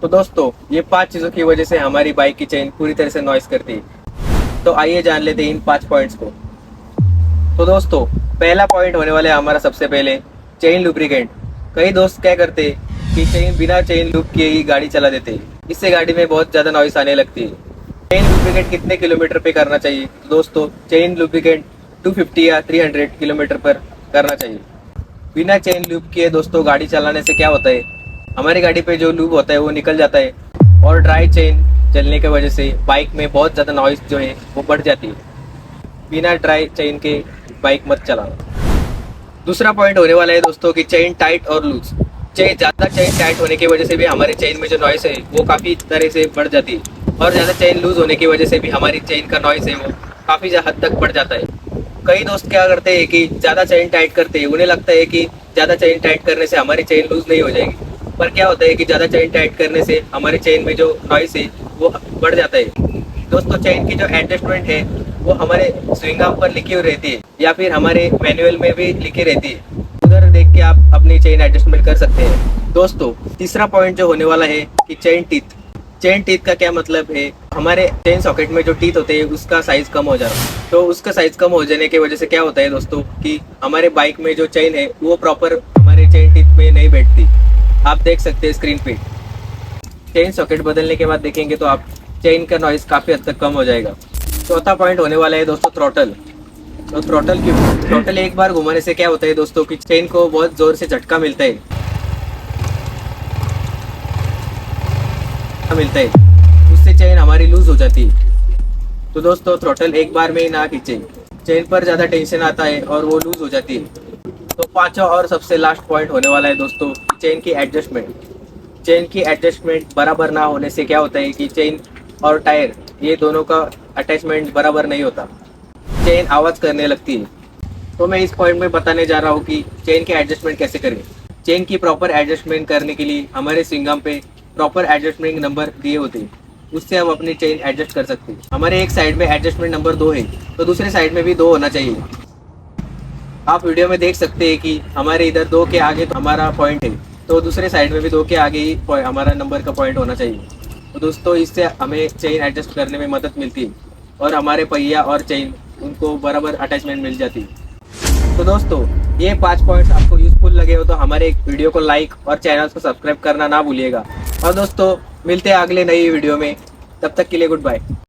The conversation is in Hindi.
तो दोस्तों ये 5 चीज़ों की वजह से हमारी बाइक की चेन पूरी तरह से नॉइस करती है। तो आइए जान लेते हैं इन 5 पॉइंट्स को। तो दोस्तों पहला पॉइंट होने वाला है हमारा सबसे पहले चेन लुब्रिकेंट। कई दोस्त क्या करते हैं कि चेन बिना चेन लूप किए ही गाड़ी चला देते हैं। इससे गाड़ी में बहुत ज़्यादा नॉइस आने लगती है। चेन लुब्रिकेंट कितने किलोमीटर पे करना चाहिए? तो दोस्तों चेन लुब्रिकेंट 250 या 300 किलोमीटर पर करना चाहिए। बिना चेन लूप किए दोस्तों गाड़ी चलाने से क्या होता है, हमारी गाड़ी पे जो लूप होता है वो निकल जाता है और ड्राई चेन चलने की वजह से बाइक में बहुत ज़्यादा नॉइस जो है वो बढ़ जाती है। बिना ड्राई चेन के बाइक मत चलाना। दूसरा पॉइंट होने वाला है दोस्तों कि चेन टाइट और लूज। चेन ज़्यादा चेन टाइट होने की वजह से भी हमारे चेन में जो नॉइस है वो काफ़ी तरह से बढ़ जाती है और ज़्यादा चेन लूज होने की वजह से भी हमारी चेन का नॉइस है वो काफ़ी हद तक बढ़ जाता है। कई दोस्त क्या करते हैं कि ज़्यादा चेन टाइट करते हैं, उन्हें लगता है कि ज़्यादा चेन टाइट करने से हमारी चेन लूज नहीं हो जाएगी। पर क्या होता है कि ज़्यादा चेन टाइट करने से हमारी चेन में जो नॉइस है वो बढ़ जाता है। दोस्तों चेन की जो एडजस्टमेंट है वो हमारे स्विंग आर्म पर लिखी हुई रहती है या फिर हमारे मैनुअल में भी लिखी रहती है। उधर देख के आप अपनी चेन एडजस्टमेंट कर सकते हैं। दोस्तों तीसरा पॉइंट जो होने वाला है कि चेन टीथ। चेन टीथ का क्या मतलब है, हमारे चेन सॉकेट में जो टीथ होते हैं उसका साइज कम हो जाना। तो उसका साइज कम हो जाने की वजह से क्या होता है दोस्तों कि हमारे बाइक में जो चेन है वो प्रॉपर हमारे चेन टीथ में नहीं बैठती। आप देख सकते हैं स्क्रीन पे। चेन सॉकेट बदलने के बाद देखेंगे तो आप चेन का नॉइज काफ़ी हद तक कम हो जाएगा। चौथा पॉइंट होने वाला है दोस्तों थ्रॉटल। तो थ्रॉटल एक बार घुमाने से क्या होता है दोस्तों कि चेन को बहुत जोर से झटका मिलता है, उससे चेन हमारी लूज हो जाती है। तो दोस्तों थ्रॉटल एक बार में ही ना खींचे, चेन पर ज़्यादा टेंशन आता है और वो लूज हो जाती है। तो पांचवा और सबसे लास्ट पॉइंट होने वाला है दोस्तों चेन की एडजस्टमेंट। चेन की एडजस्टमेंट बराबर ना होने से क्या होता है कि चेन और टायर ये दोनों का अटैचमेंट बराबर नहीं होता, चेन आवाज़ करने लगती है। तो मैं इस पॉइंट में बताने जा रहा हूँ कि चेन की एडजस्टमेंट कैसे करें। चेन की प्रॉपर एडजस्टमेंट करने के लिए हमारे स्विंगम पे प्रॉपर एडजस्टमेंट नंबर दिए होते हैं, उससे हम अपनी चेन एडजस्ट कर सकते हैं। हमारे एक साइड में एडजस्टमेंट नंबर 2 है तो दूसरे साइड में भी 2 होना चाहिए। आप वीडियो में देख सकते हैं कि हमारे इधर 2 के आगे तो हमारा पॉइंट है, तो दूसरे साइड में भी 2 के आगे ही हमारा नंबर का पॉइंट होना चाहिए। तो दोस्तों इससे हमें चेन एडजस्ट करने में मदद मिलती है और हमारे पहिया और चेन उनको बराबर अटैचमेंट मिल जाती है। तो दोस्तों ये 5 पॉइंट्स आपको यूजफुल लगे हो तो हमारे एक वीडियो को लाइक और चैनल को सब्सक्राइब करना ना भूलिएगा। और दोस्तों मिलते हैं अगले नई वीडियो में, तब तक के लिए गुड बाय।